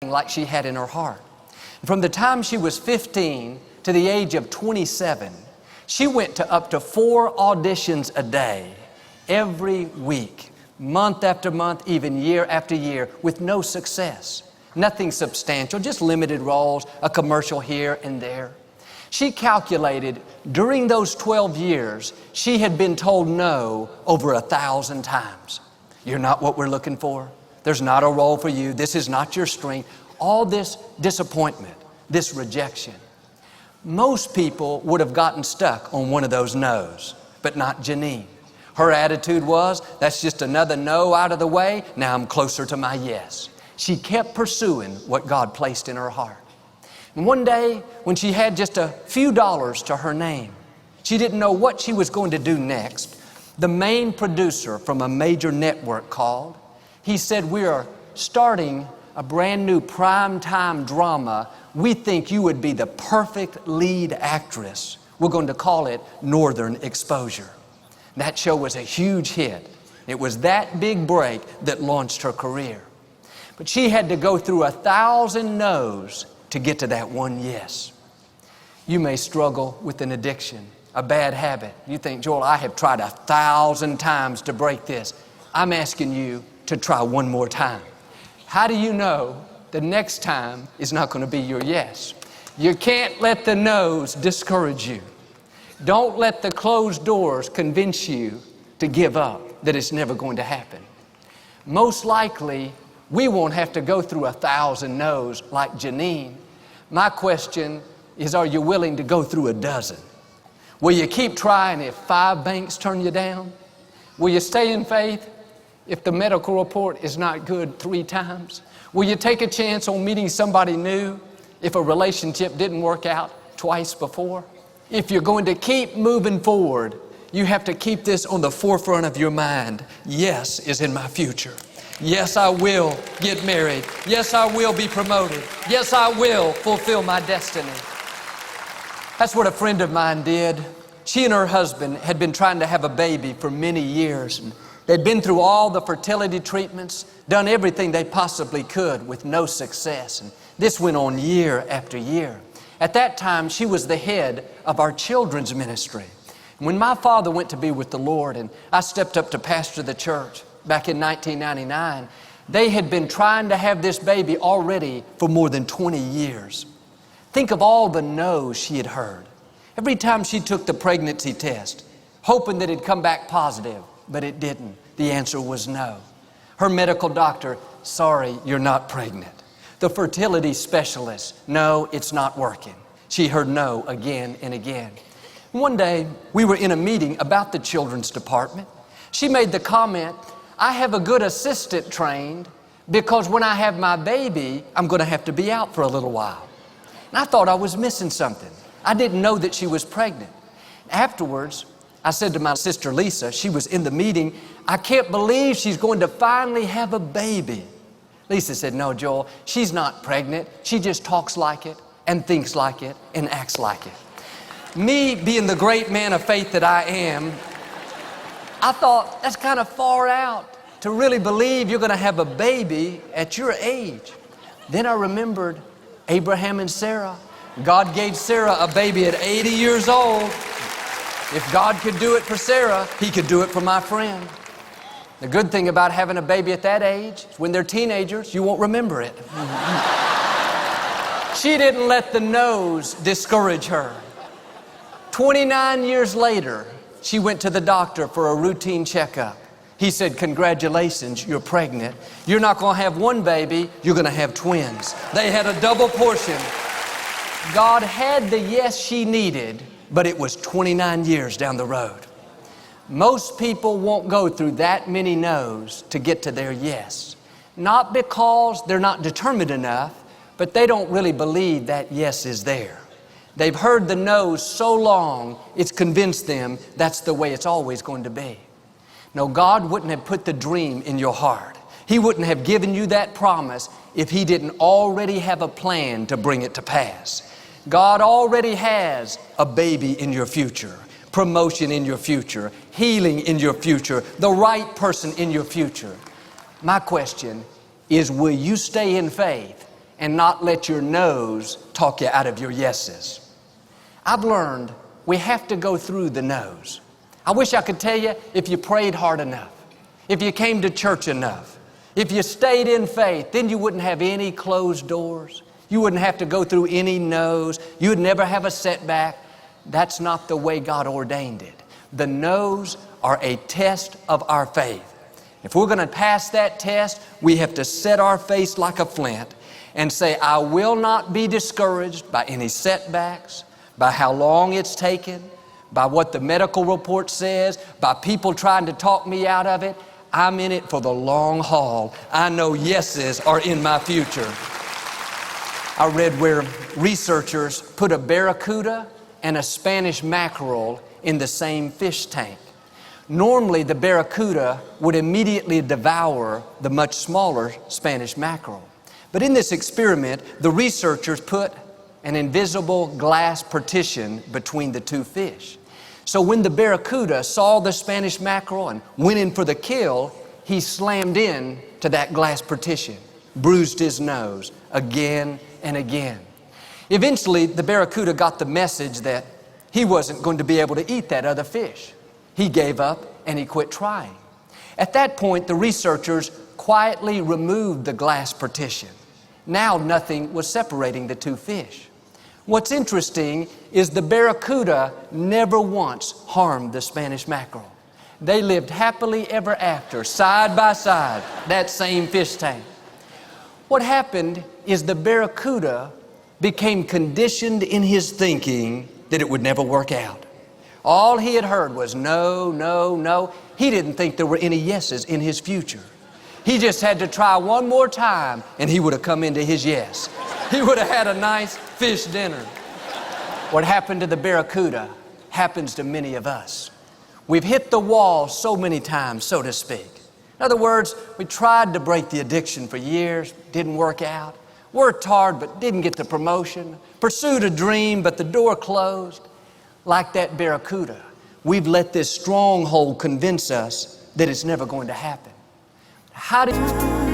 like she had in her heart. From the time she was 15 to the age of 27, she went to up to 4 auditions a day, every week, month after month, even year after year, with no success. Nothing substantial, just limited roles, a commercial here and there. She calculated during those 12 years, she had been told no over 1,000 times. You're not what we're looking for. There's not a role for you. This is not your strength. All this disappointment, this rejection. Most people would have gotten stuck on one of those no's, but not Janine. Her attitude was, that's just another no out of the way. Now I'm closer to my yes. She kept pursuing what God placed in her heart. And one day, when she had just a few dollars to her name, she didn't know what she was going to do next. The main producer from a major network called. He said, we are starting a brand new primetime drama. We think you would be the perfect lead actress. We're going to call it Northern Exposure. That show was a huge hit. It was that big break that launched her career. But she had to go through 1,000 no's to get to that one yes. You may struggle with an addiction, a bad habit. You think, Joel, I have tried 1,000 times to break this. I'm asking you to try one more time. How do you know the next time is not going to be your yes? You can't let the no's discourage you. Don't let the closed doors convince you to give up, that it's never going to happen. Most likely, we won't have to go through 1,000 no's like Janine. My question is, are you willing to go through a dozen? Will you keep trying if 5 banks turn you down? Will you stay in faith if the medical report is not good 3 times? Will you take a chance on meeting somebody new if a relationship didn't work out twice before? If you're going to keep moving forward, you have to keep this on the forefront of your mind. Yes is in my future. Yes, I will get married. Yes, I will be promoted. Yes, I will fulfill my destiny. That's what a friend of mine did. She and her husband had been trying to have a baby for many years. They'd been through all the fertility treatments, done everything they possibly could with no success. And this went on year after year. At that time, she was the head of our children's ministry. When my father went to be with the Lord and I stepped up to pastor the church back in 1999, they had been trying to have this baby already for more than 20 years. Think of all the no's she had heard. Every time she took the pregnancy test, hoping that it'd come back positive, but it didn't. The answer was no. Her medical doctor, sorry, you're not pregnant. The fertility specialist, no, it's not working. She heard no again and again. One day, we were in a meeting about the children's department. She made the comment, I have a good assistant trained because when I have my baby, I'm going to have to be out for a little while. And I thought I was missing something. I didn't know that she was pregnant. Afterwards, I said to my sister Lisa, she was in the meeting, I can't believe she's going to finally have a baby. Lisa said, no, Joel, she's not pregnant. She just talks like it and thinks like it and acts like it. Me being the great man of faith that I am, I thought that's kind of far out to really believe you're going to have a baby at your age. Then I remembered Abraham and Sarah. God gave Sarah a baby at 80 years old. If God could do it for Sarah, He could do it for my friend. The good thing about having a baby at that age is when they're teenagers, you won't remember it. She didn't let the no's discourage her. 29 years later, she went to the doctor for a routine checkup. He said, congratulations, you're pregnant. You're not going to have one baby, you're going to have twins. They had a double portion. God had the yes she needed, but it was 29 years down the road. Most people won't go through that many no's to get to their yes. Not because they're not determined enough, but they don't really believe that yes is there. They've heard the no's so long, it's convinced them that's the way it's always going to be. No, God wouldn't have put the dream in your heart. He wouldn't have given you that promise if He didn't already have a plan to bring it to pass. God already has a baby in your future, promotion in your future, healing in your future, the right person in your future. My question is, will you stay in faith and not let your no's talk you out of your yeses. I've learned we have to go through the no's. I wish I could tell you if you prayed hard enough, if you came to church enough, if you stayed in faith, then you wouldn't have any closed doors. You wouldn't have to go through any no's. You would never have a setback. That's not the way God ordained it. The no's are a test of our faith. If we're going to pass that test, we have to set our face like a flint and say, I will not be discouraged by any setbacks, by how long it's taken, by what the medical report says, by people trying to talk me out of it. I'm in it for the long haul. I know yeses are in my future. I read where researchers put a barracuda and a Spanish mackerel in the same fish tank. Normally, the barracuda would immediately devour the much smaller Spanish mackerel. But in this experiment, the researchers put an invisible glass partition between the two fish. So when the barracuda saw the Spanish mackerel and went in for the kill, he slammed in to that glass partition, bruised his nose again and again. Eventually, the barracuda got the message that he wasn't going to be able to eat that other fish. He gave up and he quit trying. At that point, the researchers quietly removed the glass partition. Now nothing was separating the two fish. What's interesting is the barracuda never once harmed the Spanish mackerel. They lived happily ever after, side by side, that same fish tank. What happened is the barracuda became conditioned in his thinking that it would never work out. All he had heard was no, no, no. He didn't think there were any yeses in his future. He just had to try one more time and he would have come into his yes. He would have had a nice fish dinner. What happened to the barracuda happens to many of us. We've hit the wall so many times, so to speak. In other words, we tried to break the addiction for years, didn't work out. Worked hard but didn't get the promotion. Pursued a dream but the door closed. Like that barracuda, we've let this stronghold convince us that it's never going to happen. How do you